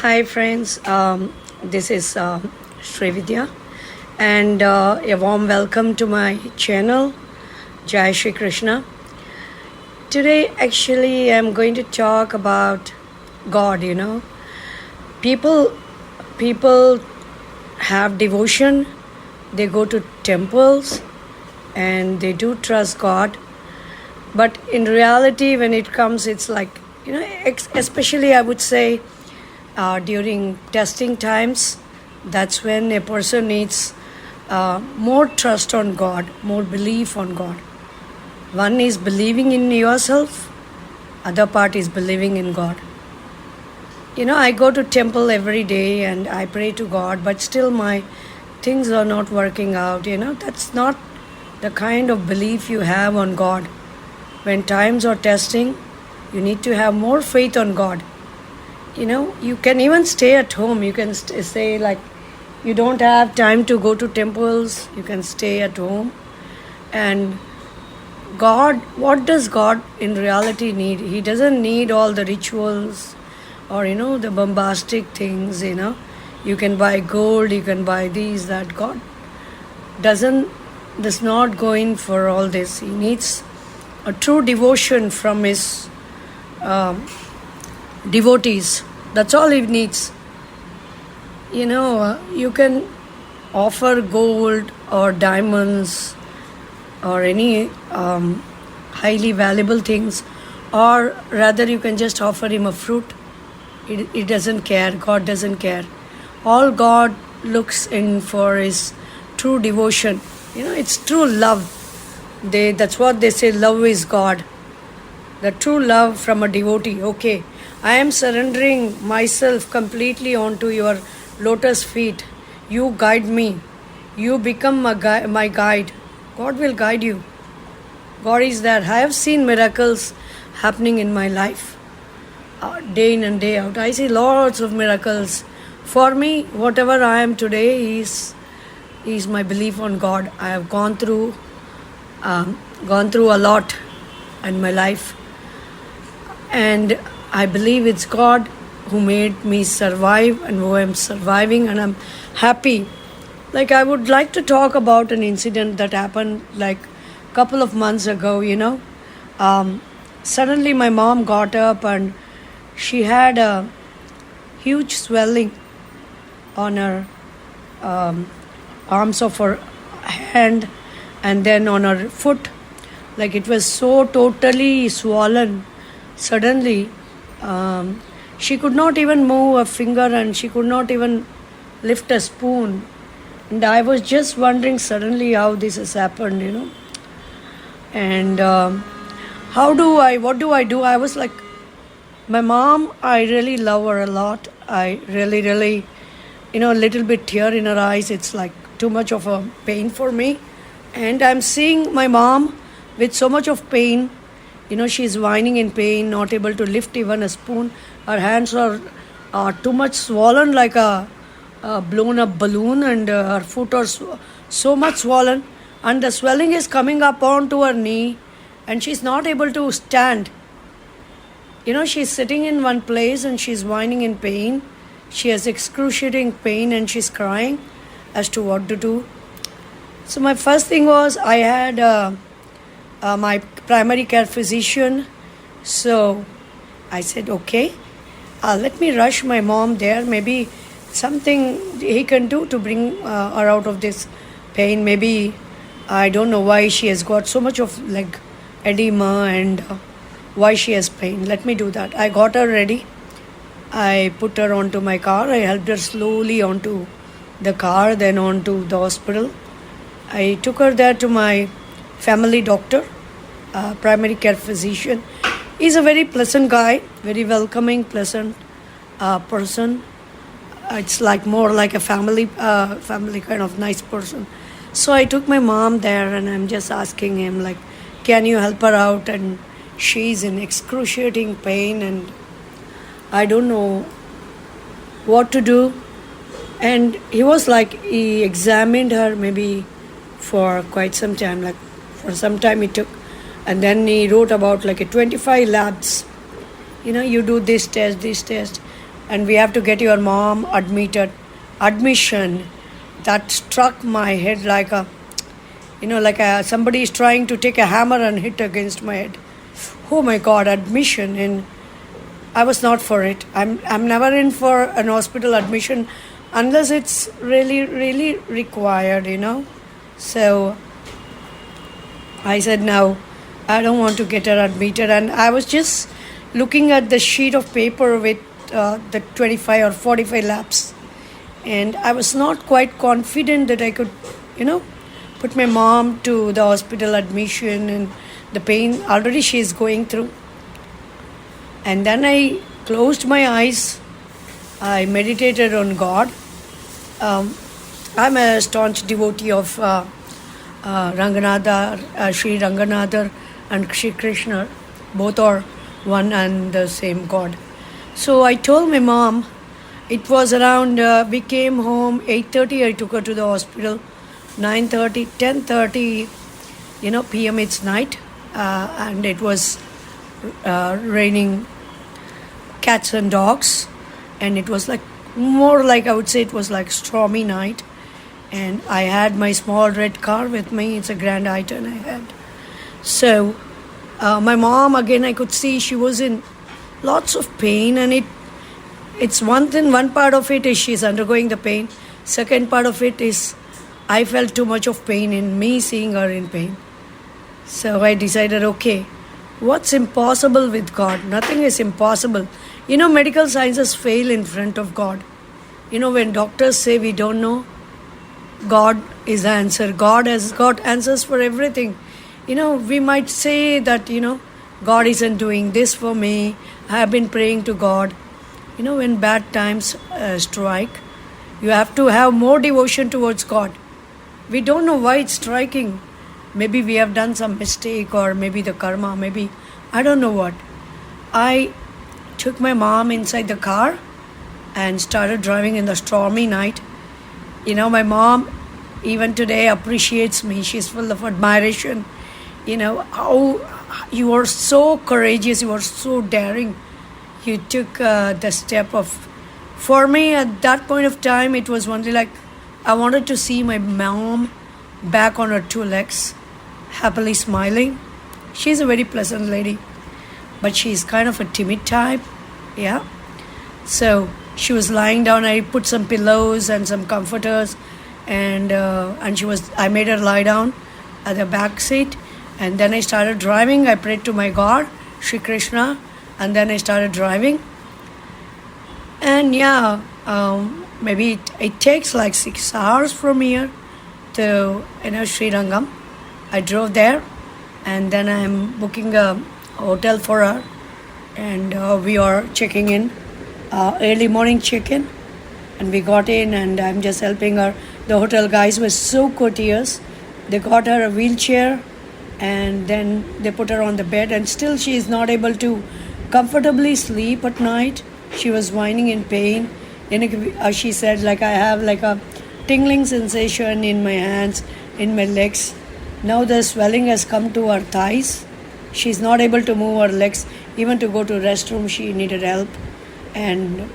Hi friends, this is Shri and a warm welcome to my channel, Jai Shri Krishna. Today actually I'm going to talk about God, People have devotion, they go to temples and they do trust God. But in reality, when it comes, it's like, especially I would say during testing times, that's when a person needs more trust on God, more belief on God. One is believing in yourself, other part is believing in God. I go to temple every day and I pray to God, but still my things are not working out. That's not the kind of belief you have on God. When times are testing, you need to have more faith on God. You can even stay at home. You can say like you don't have time to go to temples, you can stay at home. And God, what does God in reality need? He doesn't need all the rituals or the bombastic things. You can buy gold, you can buy these, that. God does not go in for all this. He needs a true devotion from his devotees. That's all he needs. You can offer gold or diamonds or any highly valuable things, or rather you can just offer him a fruit. He doesn't care. God doesn't care. All God looks in for is true devotion. It's true love. That's what they say, love is God. The true love from a devotee. Okay, I am surrendering myself completely onto your lotus feet. You guide me. You become my guide. God will guide you. God is there. I have seen miracles happening in my life, day in and day out. I see lots of miracles. For me, whatever I am today is my belief on God. I have gone through a lot in my life, and I believe it's God who made me survive and who I'm surviving, and I'm happy. Like, I would like to talk about an incident that happened like a couple of months ago. Suddenly my mom got up and she had a huge swelling on her arms of her hand and then on her foot. Like, it was so totally swollen. Suddenly she could not even move a finger and she could not even lift a spoon. And I was just wondering suddenly how this has happened, And what do I do? I was like, my mom, I really love her a lot. I really, really, a little bit tear in her eyes. It's like too much of a pain for me. And I'm seeing my mom with so much of pain. She's whining in pain, not able to lift even a spoon. Her hands are too much swollen like a blown up balloon, and her foot are so much swollen. And the swelling is coming up onto her knee and she's not able to stand. She's sitting in one place and she's whining in pain. She has excruciating pain and she's crying as to what to do. So my first thing was I had my primary care physician. So I said, okay, let me rush my mom there. Maybe something he can do to bring her out of this pain. Maybe, I don't know why she has got so much of like edema and why she has pain. Let me do that. I got her ready. I put her onto my car. I helped her slowly onto the car, then onto the hospital. I took her there to my family doctor, primary care physician. He's a very pleasant guy, very welcoming, pleasant person. It's like more like a family kind of nice person. So I took my mom there and I'm just asking him like, can you help her out? And she's in excruciating pain and I don't know what to do. And he was like, he examined her maybe for quite some time, like for some time he took, and then he wrote about like a 25 labs. You do this test, and we have to get your mom admitted. Admission that struck my head like a, somebody is trying to take a hammer and hit against my head. Oh my God, admission. And I was not for it. I'm never in for an hospital admission unless it's really, really required, So I said, no, I don't want to get her admitted. And I was just looking at the sheet of paper with the 25 or 45 laps. And I was not quite confident that I could, put my mom to the hospital admission and the pain already she is going through. And then I closed my eyes. I meditated on God. I'm a staunch devotee of Ranganathar, Shri Ranganathar and Shri Krishna. Both are one and the same God. So I told my mom, it was around, we came home 8:30, I took her to the hospital, 9:30, 10:30, PM it's night, and it was raining cats and dogs, and it was like, more like, I would say it was like stormy night, and I had my small red car with me, it's a Grand i10 I had. So my mom, again, I could see she was in lots of pain, and it's one thing, one part of it is she's undergoing the pain. Second part of it is I felt too much of pain in me seeing her in pain. So I decided, okay, what's impossible with God? Nothing is impossible. Medical sciences fail in front of God. When doctors say we don't know, God is the answer. God has got answers for everything. We might say that, God isn't doing this for me. I have been praying to God. When bad times strike, you have to have more devotion towards God. We don't know why it's striking. Maybe we have done some mistake, or maybe the karma, maybe, I don't know what. I took my mom inside the car and started driving in the stormy night. My mom, even today, appreciates me. She's full of admiration. How you are so courageous, you are so daring. You took the step of, for me at that point of time, it was only like, I wanted to see my mom back on her two legs, happily smiling. She's a very pleasant lady, but she's kind of a timid type. Yeah. So she was lying down. I put some pillows and some comforters, and I made her lie down at the back seat, and then I started driving. I prayed to my God, Shri Krishna, and then I started driving. And maybe it takes like 6 hours from here to Sri Rangam. I drove there, and then I'm booking a hotel for her, and we are checking in, early morning check-in, and we got in, and I'm just helping her. The hotel guys were so courteous. They got her a wheelchair, and then they put her on the bed, and still she is not able to comfortably sleep at night. She was whining in pain. She said, like, I have like a tingling sensation in my hands, in my legs. Now the swelling has come to her thighs. She's not able to move her legs. Even to go to restroom, she needed help. And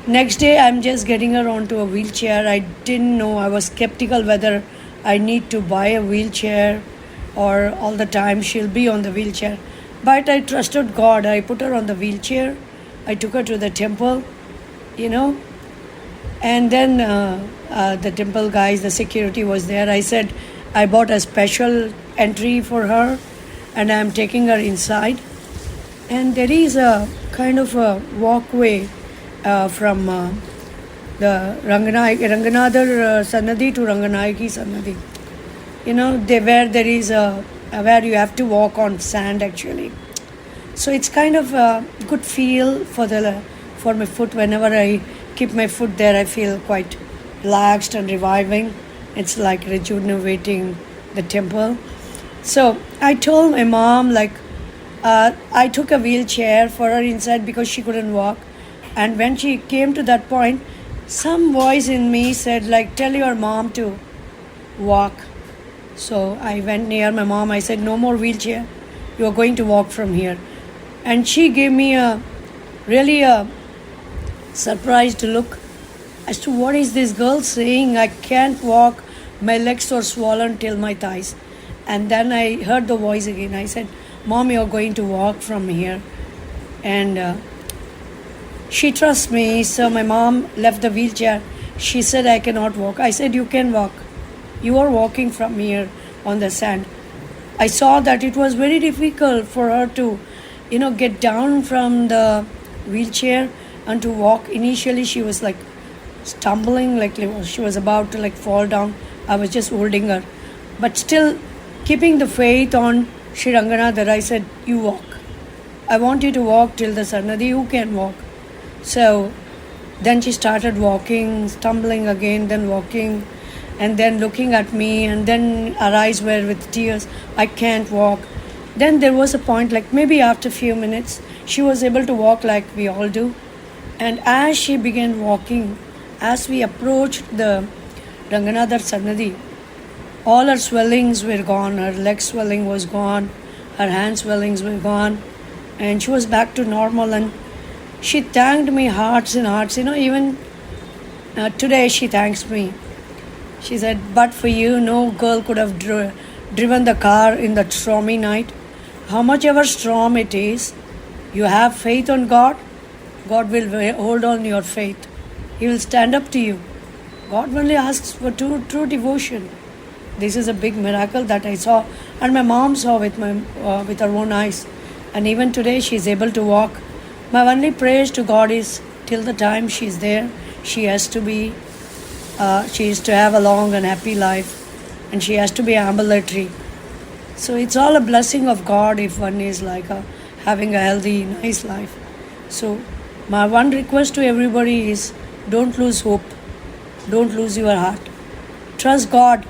next day, I'm just getting her onto a wheelchair. I didn't know. I was skeptical whether I need to buy a wheelchair or all the time she'll be on the wheelchair. But I trusted God. I put her on the wheelchair. I took her to the temple, And then the temple guys, the security was there. I said, I bought a special entry for her, and I'm taking her inside. And there is a kind of a walkway from the Ranganathar Sannadhi to Ranganayaki Sannadhi. There is where you have to walk on sand actually. So it's kind of a good feel for my foot. Whenever I keep my foot there, I feel quite relaxed and reviving. It's like rejuvenating the temple. So I told my mom, I took a wheelchair for her inside because she couldn't walk. And when she came to that point, some voice in me said, tell your mom to walk. So I went near my mom. I said, no more wheelchair. You are going to walk from here. And she gave me a surprised look as to what is this girl saying. I can't walk. My legs are swollen till my thighs. And then I heard the voice again. I said, Mom, you're going to walk from here. And she trusts me. So my mom left the wheelchair. She said, I cannot walk. I said, you can walk. You are walking from here on the sand. I saw that it was very difficult for her to, get down from the wheelchair and to walk. Initially, she was like stumbling, like she was about to fall down. I was just holding her. But still, keeping the faith on Shri Ranganathar, I said, you walk. I want you to walk till the Sarnadi. You can walk. So then she started walking, stumbling again, then walking, and then looking at me, and then her eyes were with tears. I can't walk. Then there was a point, maybe after a few minutes, she was able to walk like we all do. And as she began walking, as we approached the Ranganathar Sarnadi, all her swellings were gone, her leg swelling was gone, her hand swellings were gone, and she was back to normal. And she thanked me hearts and hearts. Even today she thanks me. She said, but for you, no girl could have driven the car in that stormy night. How much ever storm it is, you have faith on God, God will hold on your faith. He will stand up to you. God only asks for true devotion. This is a big miracle that I saw, and my mom saw with her own eyes. And even today she is able to walk. My only praise to God is, till the time she is there, she is to have a long and happy life, and she has to be ambulatory. So it's all a blessing of God if one is having a healthy, nice life. So my one request to everybody is, don't lose hope. Don't lose your heart. Trust God.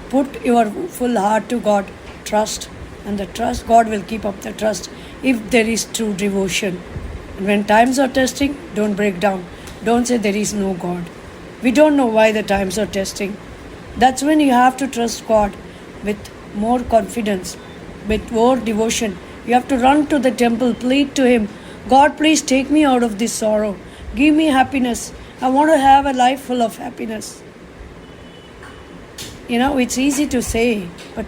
Put your full heart to God. Trust. And the trust, God will keep up the trust if there is true devotion. And when times are testing, don't break down. Don't say there is no God. We don't know why the times are testing. That's when you have to trust God with more confidence, with more devotion. You have to run to the temple, plead to Him. God, please take me out of this sorrow. Give me happiness. I want to have a life full of happiness. It's easy to say, but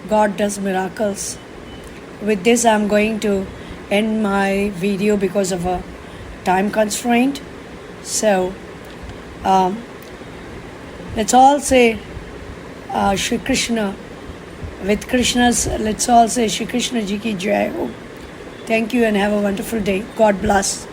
God does miracles. With this, I'm going to end my video because of a time constraint. So, let's all say Shri Krishna. With Krishna's, let's all say Shri Krishna Ji ki Jai Ho. Thank you and have a wonderful day. God bless.